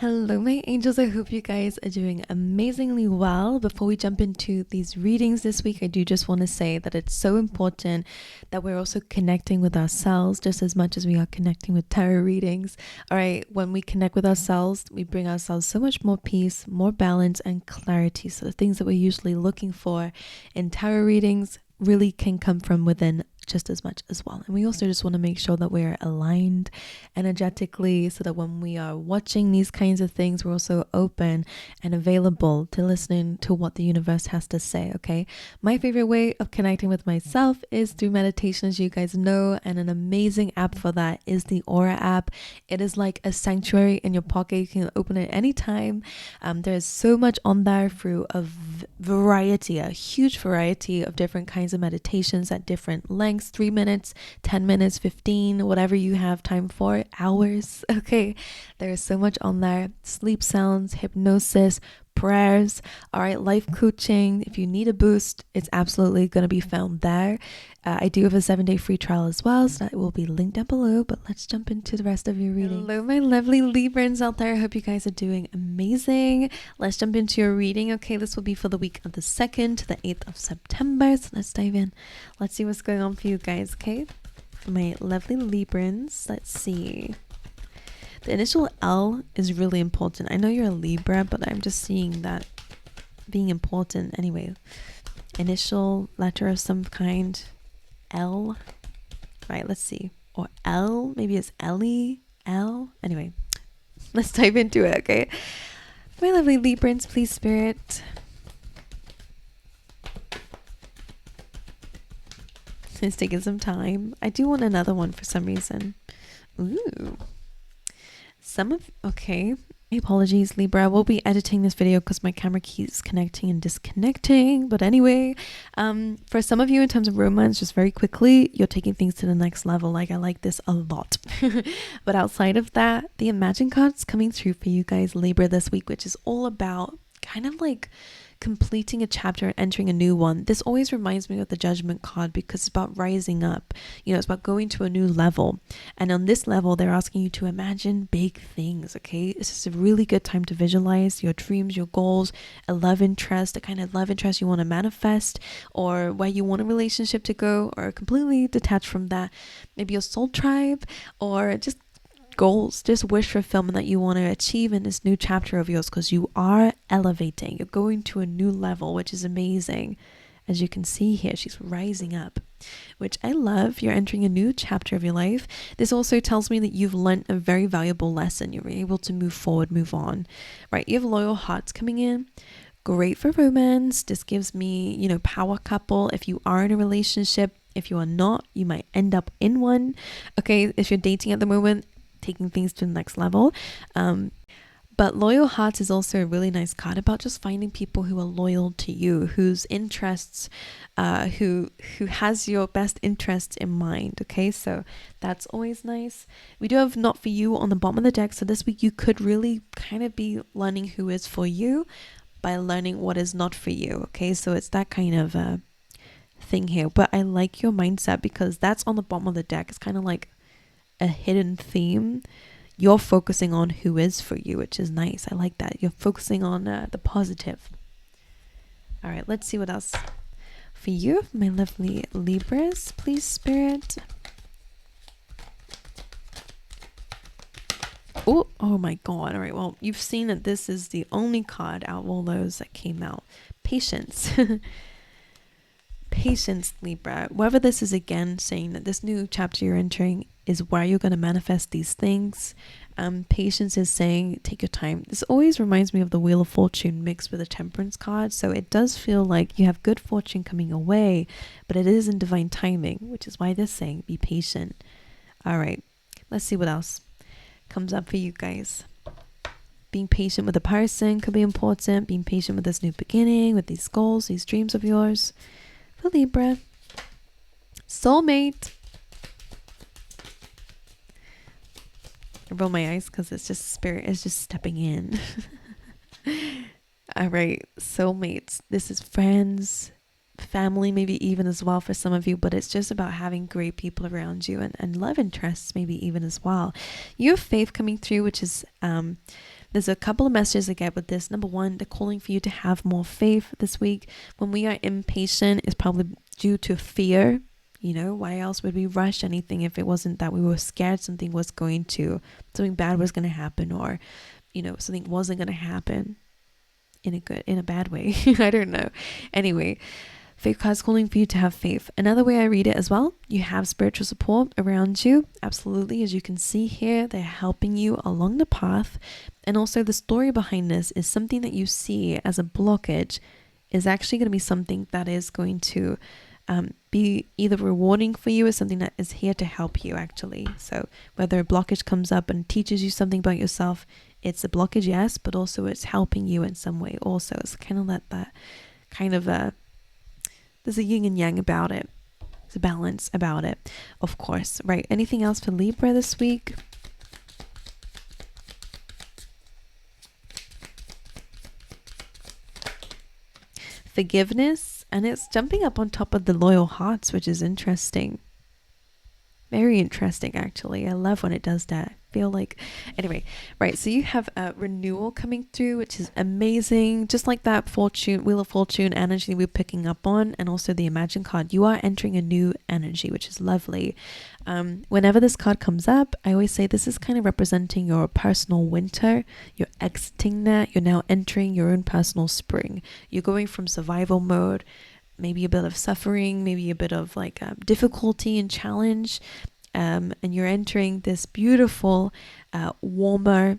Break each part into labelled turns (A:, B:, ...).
A: Hello, my angels. I hope you guys are doing amazingly well. Before we jump into these readings this week, I do just want to say that it's so important that we're also connecting with ourselves just as much as we are connecting with tarot readings. All right, when we connect with ourselves, we bring ourselves so much more peace, more balance, and clarity. So the things that we're usually looking for in tarot readings really can come from within just as much as well. And we also just want to make sure that we're aligned energetically so that when we are watching these kinds of things, we're also open and available to listening to what the universe has to say. Okay, my favorite way of connecting with myself is through meditation, as you guys know, and an amazing app for that is the Aura app. It is like a sanctuary in your pocket. You can open it anytime. There's so much on there through a variety, a huge variety of different kinds of meditations at different lengths, 3 minutes, 10 minutes, 15, whatever you have time for, hours. Okay, there's so much on there. Sleep sounds, hypnosis, prayers, all right, life coaching. If you need a boost, it's absolutely going to be found there. I do have a 7-day free trial as well, so that will be linked down below. But let's jump into the rest of your reading. Hello, my lovely Librans out there. I hope you guys are doing amazing. Let's jump into your reading. Okay, this will be for the week of the 2nd to the 8th of September. So let's dive in. Let's see what's going on for you guys. Okay, for my lovely Librans, let's see. The initial L is really important. I know you're a Libra, but I'm just seeing that being important anyway. Initial letter of some kind. L. Right, let's see. Or L. Maybe it's Ellie. L. Anyway, let's dive into it, okay? My lovely Librans, please, Spirit. It's taking some time. I do want another one for some reason. Ooh. Okay, my apologies, Libra. I will be editing this video because my camera keeps connecting and disconnecting. But anyway, for some of you in terms of romance, just very quickly, you're taking things to the next level. Like, I like this a lot. But outside of that, the Imagine card's coming through for you guys, Libra, this week, which is all about kind of like completing a chapter and entering a new one. This always reminds me of the Judgment card because it's about rising up. You know, it's about going to a new level. And on this level, they're asking you to imagine big things, okay? This is a really good time to visualize your dreams, your goals, a love interest, the kind of love interest you want to manifest, or where you want a relationship to go, or completely detached from that. Maybe your soul tribe, or just goals, just wish fulfillment that you want to achieve in this new chapter of yours, because you are elevating. You're going to a new level, which is amazing. As you can see here, she's rising up, which I love. You're entering a new chapter of your life. This also tells me that you've learned a very valuable lesson. You're able to move forward, move on, right? You have loyal hearts coming in. Great for romance. This gives me, you know, power couple. If you are in a relationship, if you are not, you might end up in one. Okay, if you're dating at the moment, taking things to the next level. But loyal hearts is also a really nice card about just finding people who are loyal to you, whose interests, who has your best interests in mind. Okay, so that's always nice. We do have not for you on the bottom of the deck. So this week you could really kind of be learning who is for you by learning what is not for you. Okay, so it's that kind of thing here. But I like your mindset because that's on the bottom of the deck. It's kind of like a hidden theme. You're focusing on who is for you, which is nice. I like that. You're focusing on the positive. All right, let's see what else for you, my lovely Libras, please, Spirit. Oh my God. All right, well, you've seen that this is the only card out of all those that came out. Patience. Patience, Libra. Whether this is again saying that this new chapter you're entering is where you're going to manifest these things. Patience is saying take your time. This always reminds me of the Wheel of Fortune mixed with a Temperance card. So it does feel like you have good fortune coming your way, but it is in divine timing, which is why they're saying be patient. All right, let's see what else comes up for you guys. Being patient with a person could be important. Being patient with this new beginning, with these goals, these dreams of yours. For Libra. Soulmate. I roll my eyes because it's just Spirit is just stepping in. All right, soulmates. This is friends, family, maybe even as well for some of you, but it's just about having great people around you and love interests maybe even as well. You have faith coming through, which is there's a couple of messages I get with this. Number one, they're calling for you to have more faith this week. When we are impatient, it's probably due to fear. You know, why else would we rush anything if it wasn't that we were scared something bad was going to happen, or, you know, something wasn't going to happen in a bad way. I don't know. Anyway, faith card's calling for you to have faith. Another way I read it as well, you have spiritual support around you. Absolutely. As you can see here, they're helping you along the path. And also the story behind this is something that you see as a blockage is actually going to be something that is going to be either rewarding for you or something that is here to help you actually. So whether a blockage comes up and teaches you something about yourself, it's a blockage, yes, but also it's helping you in some way also. It's kind of that kind of there's a yin and yang about it. There's a balance about it, of course, right? Anything else for Libra this week? Forgiveness. And it's jumping up on top of the loyal hearts, which is interesting. Very interesting, actually. I love when it does that. Feel like, anyway, right. So you have a renewal coming through, which is amazing. Just like that Wheel of Fortune energy we're picking up on, and also the Imagine card. You are entering a new energy, which is lovely. Whenever this card comes up, I always say this is kind of representing your personal winter. You're exiting that. You're now entering your own personal spring. You're going from survival mode, maybe a bit of suffering, maybe a bit of like difficulty and challenge. And you're entering this beautiful, warmer,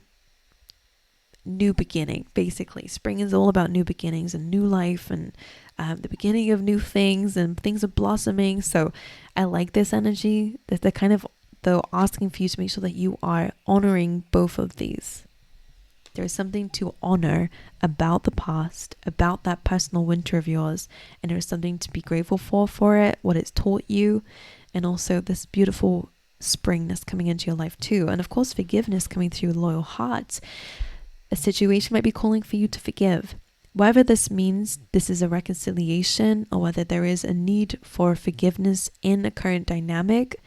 A: new beginning, basically. Spring is all about new beginnings and new life and the beginning of new things, and things are blossoming. So I like this energy. They're kind of, though, asking for you to make sure that you are honoring both of these. There's something to honor about the past, about that personal winter of yours, and there's something to be grateful for it, what it's taught you, and also this beautiful spring that's coming into your life too. And of course, forgiveness coming through loyal hearts. A situation might be calling for you to forgive. Whether this means this is a reconciliation or whether there is a need for forgiveness in a current dynamic,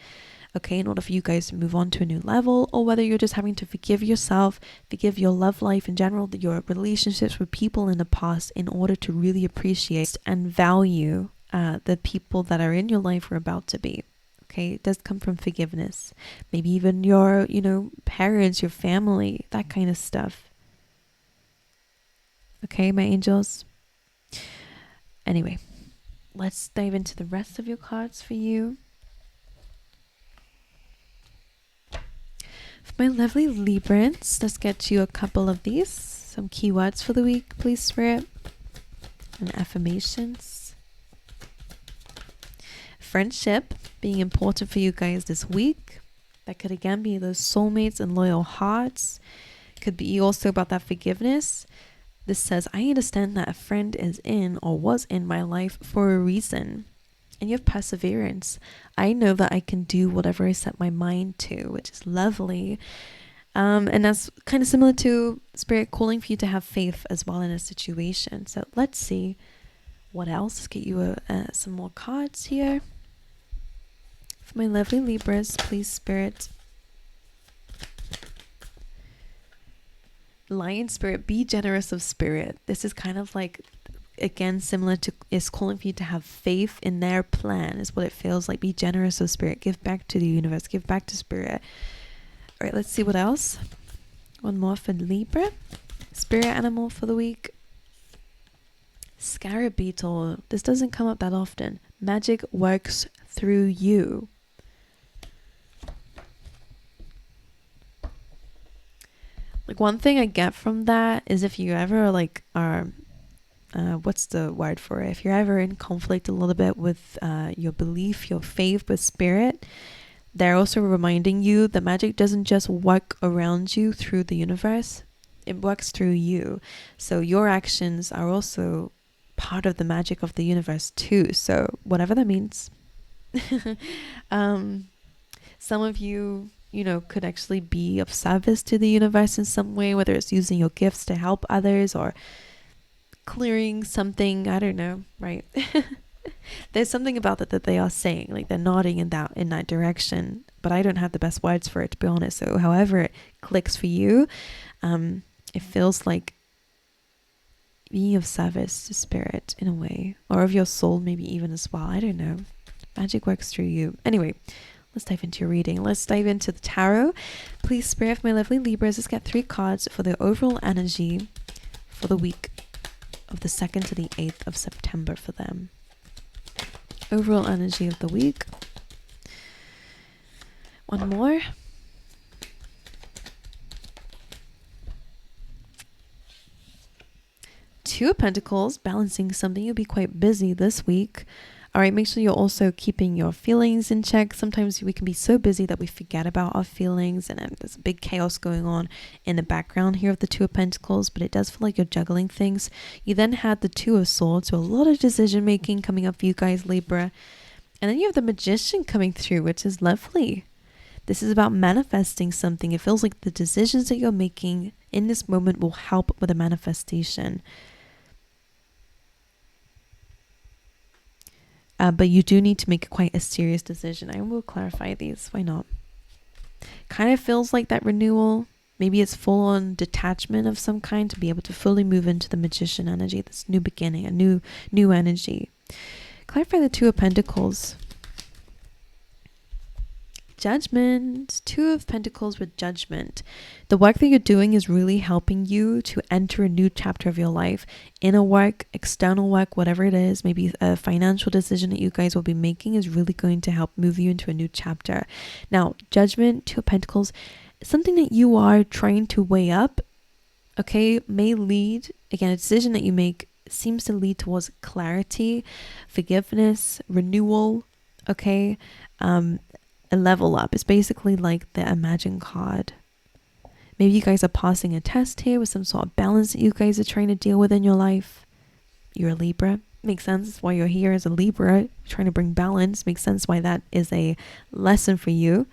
A: okay, in order for you guys to move on to a new level, or whether you're just having to forgive yourself, forgive your love life in general, your relationships with people in the past, in order to really appreciate and value the people that are in your life or about to be. Okay, it does come from forgiveness. Maybe even your, parents, your family, that kind of stuff. Okay, my angels. Anyway, let's dive into the rest of your cards for you. For my lovely Librans, let's get you a couple of these. Some keywords for the week, please, Spirit. And affirmations. Friendship being important for you guys this week. That could again be those soulmates and loyal hearts. Could be also about that forgiveness. This says, I understand that a friend is in or was in my life for a reason. And you have perseverance. I know that I can do whatever I set my mind to, which is lovely. And that's kind of similar to Spirit calling for you to have faith as well in a situation. So let's see what else. Let's get you some more cards here. For my lovely Libras, please, Spirit. Lion Spirit, be generous of spirit. This is kind of like, again, similar to, is calling for you to have faith in their plan, is what it feels like. Be generous of spirit. Give back to the universe. Give back to Spirit. All right, let's see what else. One more for Libra. Spirit animal for the week. Scarab beetle. This doesn't come up that often. Magic works through you. Like, one thing I get from that is if you ever are what's the word for it? If you're ever in conflict a little bit with your belief, your faith with Spirit, they're also reminding you that magic doesn't just work around you through the universe. It works through you. So your actions are also part of the magic of the universe too. So whatever that means. Some of you, could actually be of service to the universe in some way, whether it's using your gifts to help others or clearing something, I don't know, right? There's something about that they are saying, like they're nodding in that direction, but I don't have the best words for it, to be honest. So however it clicks for you, It feels like being of service to spirit in a way, or of your soul maybe even as well. I don't know. Magic works through you. Anyway, let's dive into your reading. Let's dive into the tarot. Please, Spirit of my lovely Libras, let's get 3 cards for the overall energy for the week of the 2nd to the 8th of September for them. Overall energy of the week. One more. Two of Pentacles, balancing something. You'll be quite busy this week. All right, make sure you're also keeping your feelings in check. Sometimes we can be so busy that we forget about our feelings, and there's a big chaos going on in the background here of the Two of Pentacles, but it does feel like you're juggling things. You then had the Two of Swords, so a lot of decision making coming up for you guys, Libra. And then you have the Magician coming through, which is lovely. This is about manifesting something. It feels like the decisions that you're making in this moment will help with the manifestation. But you do need to make quite a serious decision. I will clarify these. Why not? Kind of feels like that renewal. Maybe it's full on detachment of some kind to be able to fully move into the Magician energy. This new beginning, a new energy. Clarify the Two of Pentacles. Judgment. Two of Pentacles with Judgment. The work that you're doing is really helping you to enter a new chapter of your life. Inner work, external work, whatever it is, maybe a financial decision that you guys will be making is really going to help move you into a new chapter. Now, Judgment, Two of Pentacles, something that you are trying to weigh up, okay, may lead, again, a decision that you make seems to lead towards clarity, forgiveness, renewal, okay, a level up. It's basically like the Imagine card. Maybe you guys are passing a test here with some sort of balance that you guys are trying to deal with in your life. You're a Libra. Makes sense why you're here as a Libra, trying to bring balance. Makes sense why that is a lesson for you.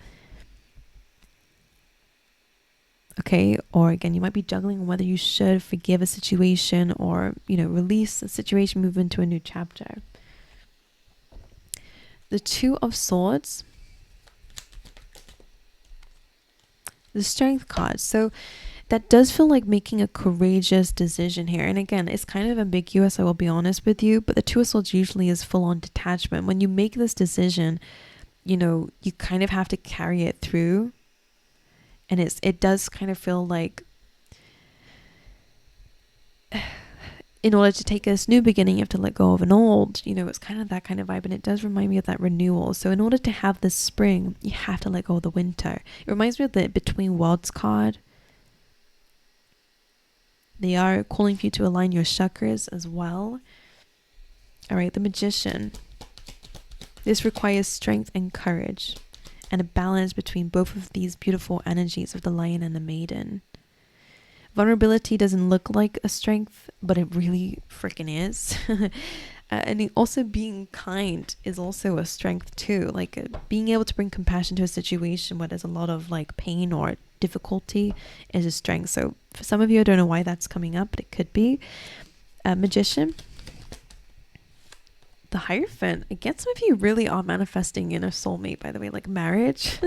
A: Okay, or again, you might be juggling on whether you should forgive a situation or, release a situation, move into a new chapter. The Two of Swords. The Strength card. So that does feel like making a courageous decision here. And again, it's kind of ambiguous, I will be honest with you, but the Two of Swords usually is full on detachment. When you make this decision, you kind of have to carry it through. And it does kind of feel like in order to take this new beginning, you have to let go of an old, it's kind of that kind of vibe. And it does remind me of that renewal. So in order to have this spring, you have to let go of the winter. It reminds me of the Between Worlds card. They are calling for you to align your chakras as well. All right, the Magician. This requires strength and courage and a balance between both of these beautiful energies of the Lion and the Maiden. Vulnerability doesn't look like a strength, but it really freaking is. And also being kind is also a strength too. Like being able to bring compassion to a situation where there's a lot of like pain or difficulty is a strength. So for some of you, I don't know why that's coming up, but it could be. Magician. The Hierophant. Again, some of you really are manifesting in a soulmate, by the way, like marriage.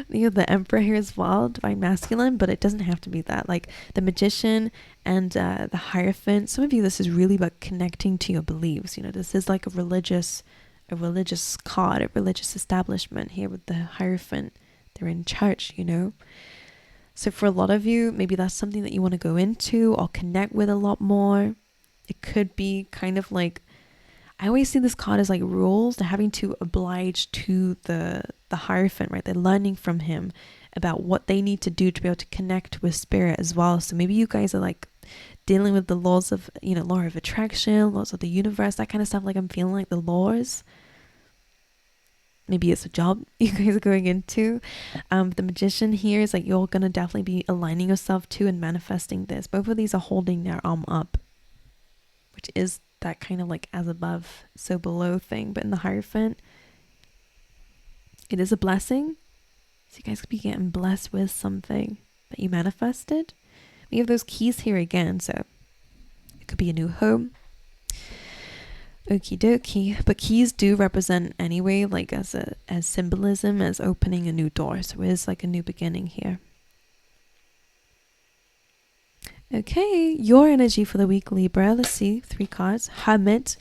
A: You have the Emperor here as well, Divine Masculine, but it doesn't have to be that. Like the Magician and the Hierophant. Some of you, this is really about connecting to your beliefs. This is like a religious card, a religious establishment here with the Hierophant. They're in church, So for a lot of you, maybe that's something that you want to go into or connect with a lot more. It could be kind of like, I always see this card as like rules. They're having to oblige to the Hierophant, right? They're learning from him about what they need to do to be able to connect with spirit as well. So maybe you guys are like dealing with the laws of, law of attraction, laws of the universe, that kind of stuff. Like I'm feeling like the laws. Maybe it's a job you guys are going into. The Magician here is like you're going to definitely be aligning yourself to and manifesting this. Both of these are holding their arm up, which is that kind of like as above, so below thing. But in the Hierophant, it is a blessing. So you guys could be getting blessed with something that you manifested. We have those keys here again. So it could be a new home. Okie dokie. But keys do represent anyway, like as symbolism, as opening a new door. So it is like a new beginning here. Okay, your energy for the week, Libra. Let's see, 3 cards. Hermit,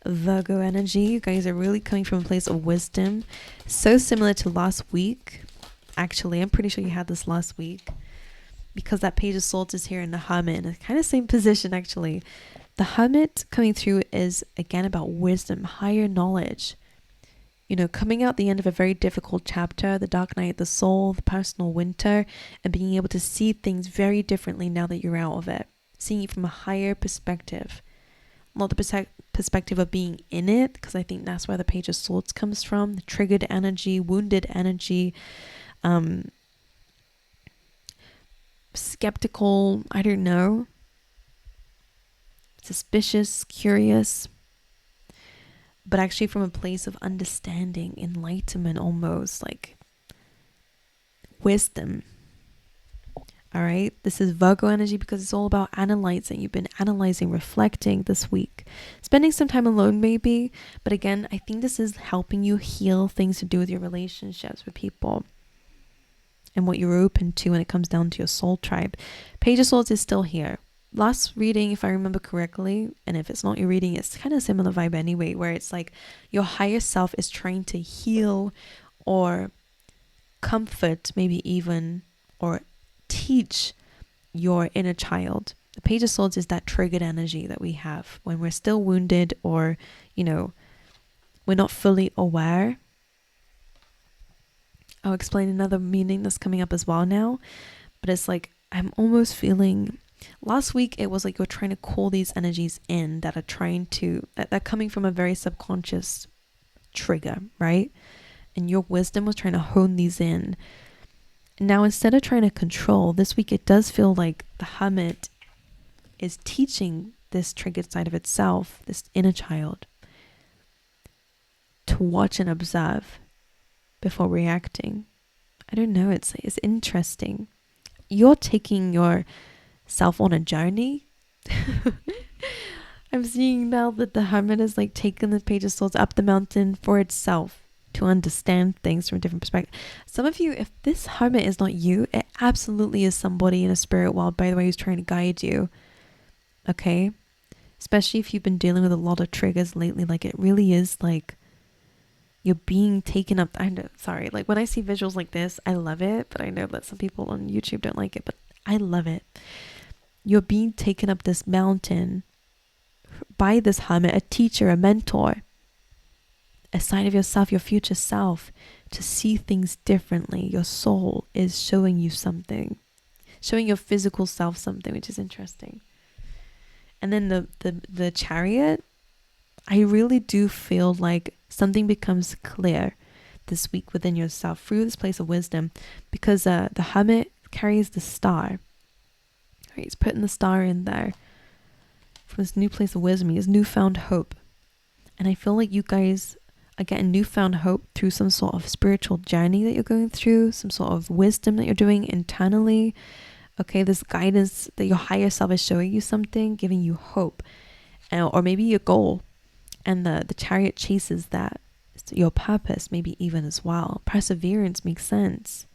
A: Virgo energy. You guys are really coming from a place of wisdom. So similar to last week. Actually, I'm pretty sure you had this last week, because that Page of Swords is here in the Hermit, in a kind of same position actually. The Hermit coming through is again about wisdom, higher knowledge. You know, coming out the end of a very difficult chapter, the dark night of the soul, the personal winter, and being able to see things very differently now that you're out of it. Seeing it from a higher perspective. Not the perspective of being in it, because I think that's where the Page of Swords comes from. The triggered energy, wounded energy, skeptical, I don't know, suspicious, curious, but actually from a place of understanding, enlightenment, almost like wisdom. All right, this is Virgo energy because it's all about analyzing. You've been analyzing, reflecting this week, spending some time alone maybe, but again, I think this is helping you heal things to do with your relationships with people and what you're open to when it comes down to your soul tribe. Page of Swords is still here. Last reading, if I remember correctly, and if it's not your reading, it's kind of similar vibe anyway, where it's like your higher self is trying to heal or comfort, maybe even, or teach your inner child. The Page of Swords is that triggered energy that we have when we're still wounded, or, you know, we're not fully aware. I'll explain another meaning that's coming up as well now, but it's like I'm almost feeling. Last week, it was like you're trying to call these energies in that are that coming from a very subconscious trigger, right? And your wisdom was trying to hone these in. Now, instead of trying to control, this week it does feel like the Hermit is teaching this triggered side of itself, this inner child, to watch and observe before reacting. I don't know, it's interesting. You're taking yourself on a journey. I'm seeing now that the Hermit is like taking the Page of Swords up the mountain for itself to understand things from a different perspective. Some of you, if this Hermit is not you, it absolutely is somebody in a spirit world, by the way, who's trying to guide you. Okay? Especially if you've been dealing with a lot of triggers lately, like it really is like you're being taken up. I know, sorry, like when I see visuals like this, I love it, but I know that some people on YouTube don't like it, but I love it. You're being taken up this mountain by this Hermit, a teacher, a mentor, a side of yourself, your future self, to see things differently. Your soul is showing you something, showing your physical self something, which is interesting. And then the Chariot, I really do feel like something becomes clear this week within yourself through this place of wisdom, because the Hermit carries the star. Right, he's putting the star in there from this new place of wisdom. He has newfound hope. And I feel like you guys are getting newfound hope through some sort of spiritual journey that you're going through, some sort of wisdom that you're doing internally. Okay, this guidance that your higher self is showing you something, giving you hope, or maybe your goal. And the Chariot chases that, your purpose maybe even as well. Perseverance makes sense.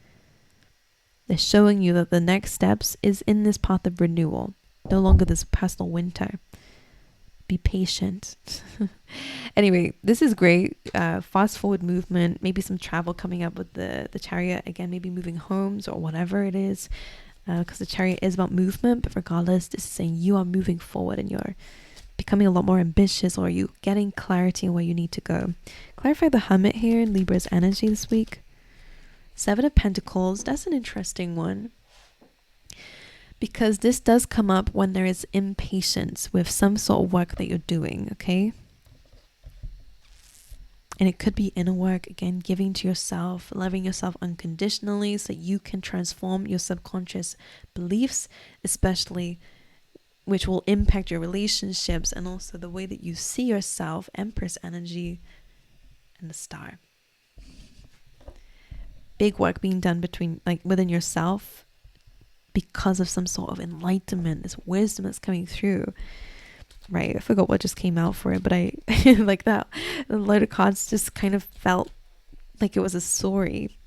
A: They're showing you that the next steps is in this path of renewal, no longer this personal winter. Be patient. Anyway, this is great. Fast forward movement, maybe some travel coming up with the Chariot. Again, maybe moving homes or whatever it is, because the Chariot is about movement. But regardless, this is saying you are moving forward and you're becoming a lot more ambitious, or you getting clarity on where you need to go. Clarify the Hermit here in Libra's energy this week. 7 of Pentacles, that's an interesting one, because this does come up when there is impatience with some sort of work that you're doing, okay? And it could be inner work, again, giving to yourself, loving yourself unconditionally so you can transform your subconscious beliefs, especially which will impact your relationships and also the way that you see yourself. Empress energy and the star. Big work being done within yourself because of some sort of enlightenment, this wisdom that's coming through. Right, I forgot what just came out for it, but I like that. The load of cards just kind of felt like it was a story.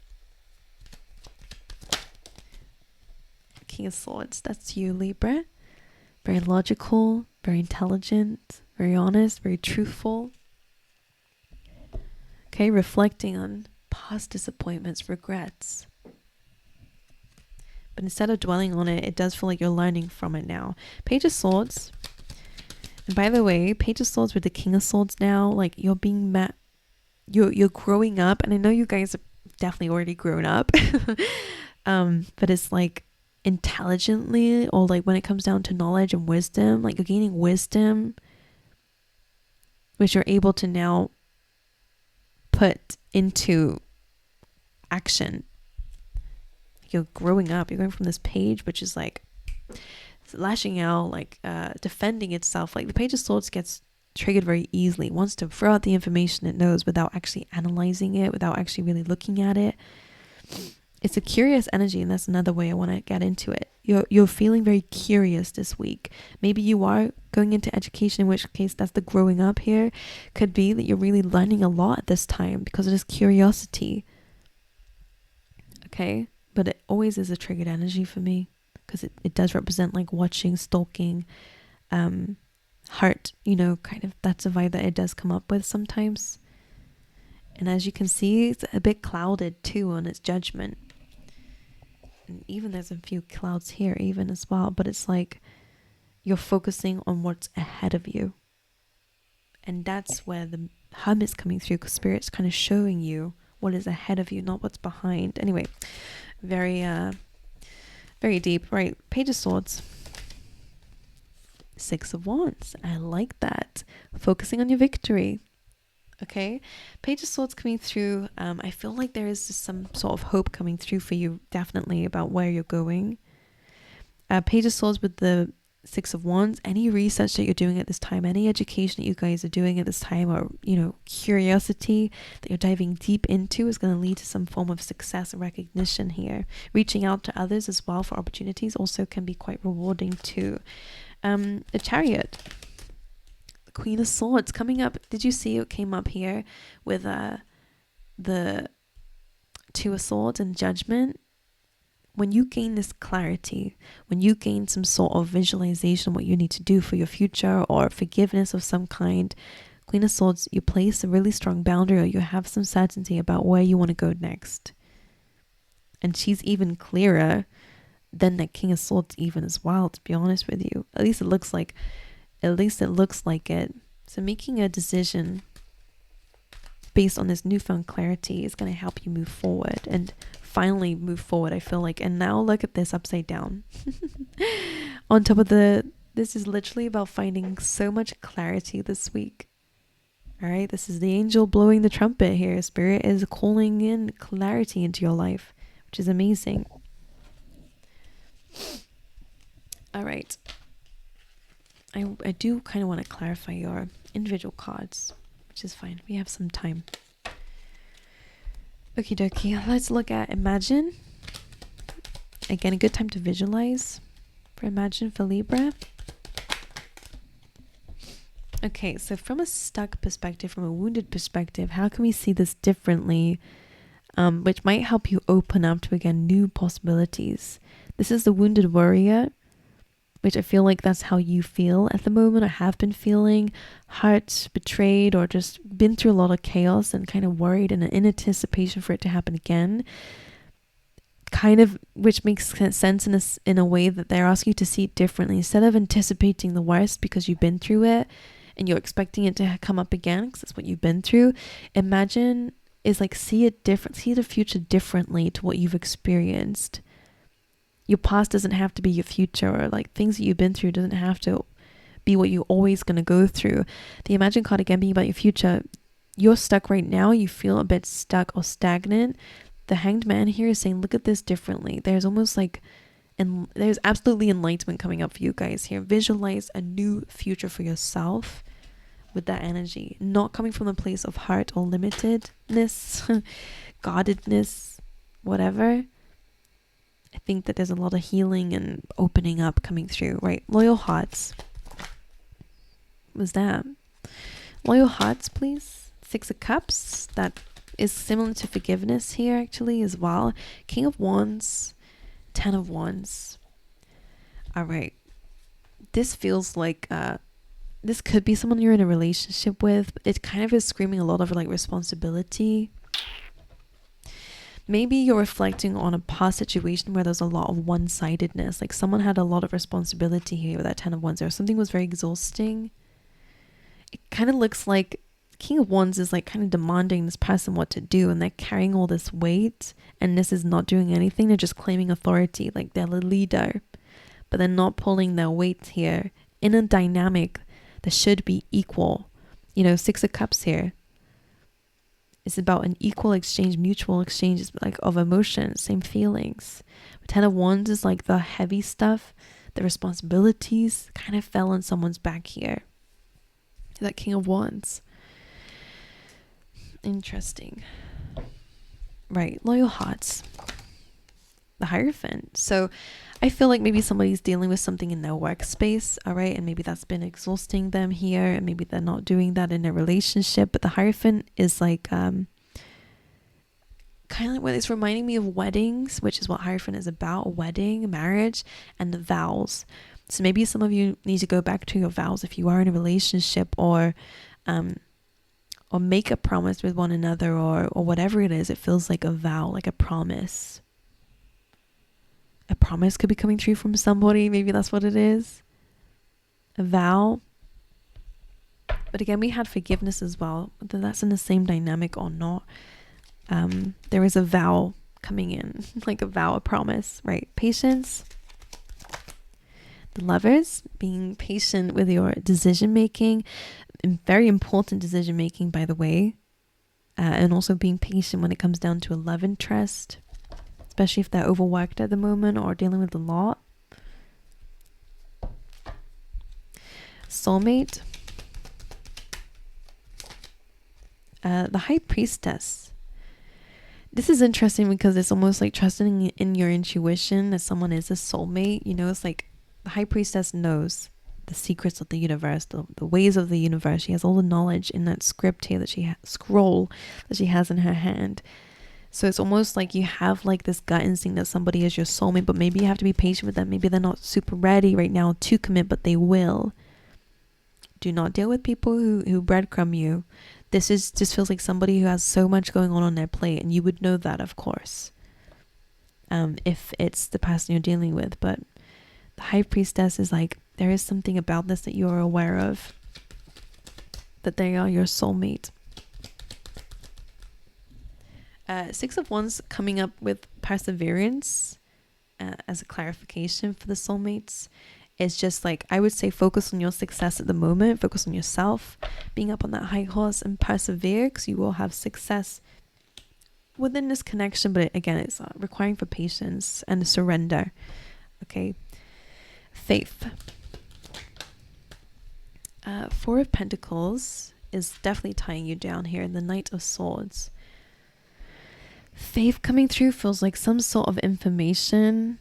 A: King of Swords, that's you, Libra. very logical, very intelligent, very honest, very truthful. Okay, reflecting on past disappointments, regrets. But instead of dwelling on it, it does feel like you're learning from it now. Page of Swords. And by the way, Page of Swords with the King of Swords now, like you're being met, you're growing up. And I know you guys have definitely already grown up. But it's like intelligently, or like when it comes down to knowledge and wisdom, like you're gaining wisdom, which you're able to now put into action. You're growing up. You're going from this page, which is like lashing out, like defending itself. Like the Page of Swords gets triggered very easily. It wants to throw out the information it knows without actually analyzing it, without actually really looking at it. It's a curious energy, and that's another way I want to get into it. You're feeling very curious this week. Maybe you are going into education, in which case that's the growing up here. Could be that you're really learning a lot at this time because of this curiosity. Okay? But it always is a triggered energy for me, because it does represent like watching, stalking, heart, you know, kind of, that's a vibe that it does come up with sometimes. And as you can see, it's a bit clouded too on its judgment. And even there's a few clouds here even as well, but it's like you're focusing on what's ahead of you. And that's where the Hermit's coming through, because Spirit's kind of showing you what is ahead of you, not what's behind. Anyway, very deep. Right, Page of Swords. Six of Wands. I like that. Focusing on your victory. Okay, Page of Swords coming through. I feel like there is just some sort of hope coming through for you, definitely, about where you're going. Page of Swords with the Six of Wands. Any research that you're doing at this time, any education that you guys are doing at this time, or, you know, curiosity that you're diving deep into, is going to lead to some form of success and recognition here. Reaching out to others as well for opportunities also can be quite rewarding too. The Chariot. Queen of Swords coming up. Did you see it came up here with the Two of Swords and Judgment? When you gain this clarity, when you gain some sort of visualization of what you need to do for your future, or forgiveness of some kind, Queen of Swords, you place a really strong boundary, or you have some certainty about where you want to go next. And she's even clearer than the King of Swords even as well, to be honest with you. At least it looks like it. So making a decision based on this newfound clarity is going to help you move forward, and finally move forward, I feel like. And now look at this upside down. On top of this is literally about finding so much clarity this week. All right, this is the angel blowing the trumpet here. Spirit is calling in clarity into your life, which is amazing. All right. I do kind of want to clarify your individual cards, which is fine. We have some time. Okie dokie. Let's look at Imagine. Again, a good time to visualize for Imagine for Libra. Okay, so from a stuck perspective, from a wounded perspective, how can we see this differently? Which might help you open up to, again, new possibilities. This is the Wounded Warrior, which I feel like that's how you feel at the moment, or have been feeling. Hurt, betrayed, or just been through a lot of chaos and kind of worried and in anticipation for it to happen again. Kind of, which makes sense in a way that they're asking you to see it differently. Instead of anticipating the worst because you've been through it and you're expecting it to come up again because that's what you've been through, Imagine is like see the future differently to what you've experienced. Your past doesn't have to be your future, or like things that you've been through doesn't have to be what you're always going to go through. The Imagine card, again, being about your future. You're stuck right now. You feel a bit stuck or stagnant. The Hanged Man here is saying, look at this differently. There's almost like, and there's absolutely enlightenment coming up for you guys here. Visualize a new future for yourself with that energy. Not coming from a place of heart or limitedness, guardedness, whatever. I think that there's a lot of healing and opening up coming through, right? Loyal Hearts. What was that? Loyal Hearts, please. Six of Cups. That is similar to forgiveness here, actually, as well. King of Wands. 10 of Wands. All right. this feels like this could be someone you're in a relationship with. It kind of is screaming a lot of like responsibility. Maybe you're reflecting on a past situation where there's a lot of one-sidedness. Like someone had a lot of responsibility here with that 10 of Wands, or something was very exhausting. It kind of looks like King of Wands is like kind of demanding this person what to do, and they're carrying all this weight, and this is not doing anything. They're just claiming authority, like they're the leader, but they're not pulling their weight here in a dynamic that should be equal. You know, 6 of Cups here. It's about an equal exchange, mutual exchange, like of emotions, same feelings. But 10 of Wands is like the heavy stuff, the responsibilities kind of fell on someone's back here. That King of Wands. Interesting. Right, loyal hearts. The Hierophant. So I feel like maybe somebody's dealing with something in their workspace, all right, and maybe that's been exhausting them here, and maybe they're not doing that in a relationship. But the Hierophant is like kind of like what it's reminding me of weddings, which is what Hierophant is about: a wedding, marriage, and the vows. So maybe some of you need to go back to your vows if you are in a relationship, or make a promise with one another, or whatever it is. It feels like a vow, like a promise. A promise could be coming true from somebody. Maybe that's what it is. A vow. But again, we had forgiveness as well. Whether that's in the same dynamic or not. There is a vow coming in. Like a vow, a promise, right? Patience. The Lovers, being patient with your decision making. Very important decision making, by the way. And also being patient when it comes down to a love interest. Especially if they're overworked at the moment or dealing with a lot. Soulmate. The High Priestess. This is interesting because it's almost like trusting in your intuition that someone is a soulmate. You know, it's like the High Priestess knows the secrets of the universe, the ways of the universe. She has all the knowledge in that script here that scroll that she has in her hand. So it's almost like you have like this gut instinct that somebody is your soulmate, but maybe you have to be patient with them. Maybe they're not super ready right now to commit, but they will. Do not deal with people who breadcrumb you. This just feels like somebody who has so much going on their plate, and you would know that, of course, if it's the person you're dealing with. But the High Priestess is like, there is something about this that you're aware of, that they are your soulmate. 6 of Wands coming up with perseverance as a clarification for the soulmates. It's just like, I would say focus on your success at the moment, focus on yourself, being up on that high horse, and persevere, because you will have success within this connection. But again, it's requiring for patience and surrender. Okay. Faith. 4 of Pentacles is definitely tying you down here. The Knight of Swords. Faith coming through feels like some sort of information,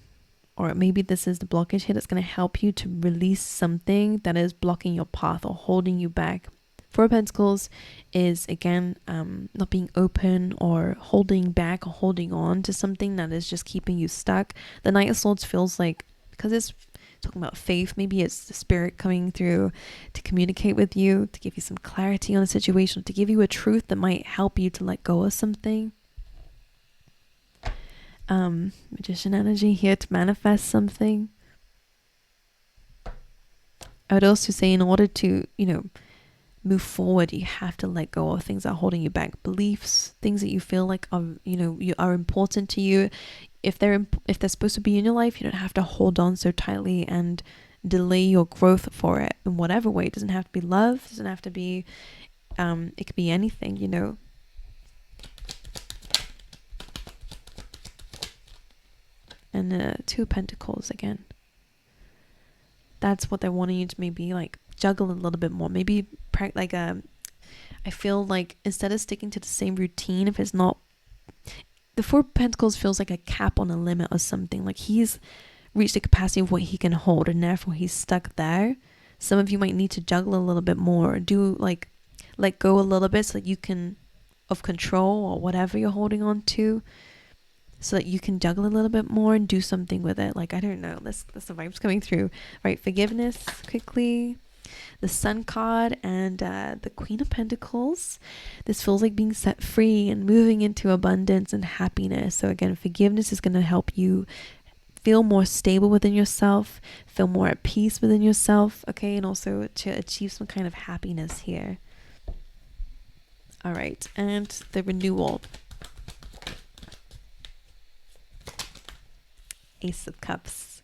A: or maybe this is the blockage here that's going to help you to release something that is blocking your path or holding you back. 4 of Pentacles is, again, not being open or holding back or holding on to something that is just keeping you stuck. The Knight of Swords feels like, because it's talking about faith, maybe it's the spirit coming through to communicate with you, to give you some clarity on a situation, to give you a truth that might help you to let go of something. Magician energy here to manifest something. I would also say, in order to, move forward, you have to let go of things that are holding you back. Beliefs, things that you feel like are important to you. If they're supposed to be in your life, you don't have to hold on so tightly and delay your growth for it in whatever way. It doesn't have to be love. It doesn't have to be. It could be anything. And 2 of Pentacles again. That's what they're wanting you to maybe like juggle a little bit more. Maybe I feel like instead of sticking to the same routine, if it's not, the 4 of Pentacles feels like a cap on a limit or something. Like he's reached the capacity of what he can hold, and therefore he's stuck there. Some of you might need to juggle a little bit more, do like let go a little bit so that you can of control or whatever you're holding on to. so that you can juggle a little bit more and do something with it. Like, I don't know, that's the vibes coming through, right? Forgiveness quickly, the Sun card, and the Queen of Pentacles. This feels like being set free and moving into abundance and happiness. So again, forgiveness is going to help you feel more stable within yourself, feel more at peace within yourself, okay? And also to achieve some kind of happiness here. All right, and the renewal. Ace of Cups.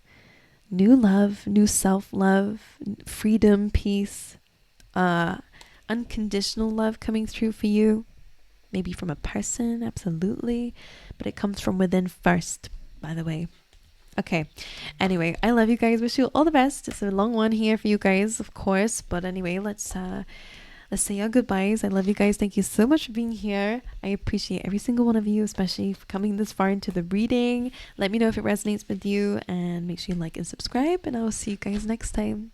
A: New love, new self-love, freedom, peace, unconditional love coming through for you. Maybe from a person, absolutely. But it comes from within first, by the way. Okay. Anyway, I love you guys. Wish you all the best. It's a long one here for you guys, of course. But anyway, let's say our goodbyes. I love you guys. Thank you so much for being here. I appreciate every single one of you, especially for coming this far into the reading. Let me know if it resonates with you, and make sure you like and subscribe, and I will see you guys next time.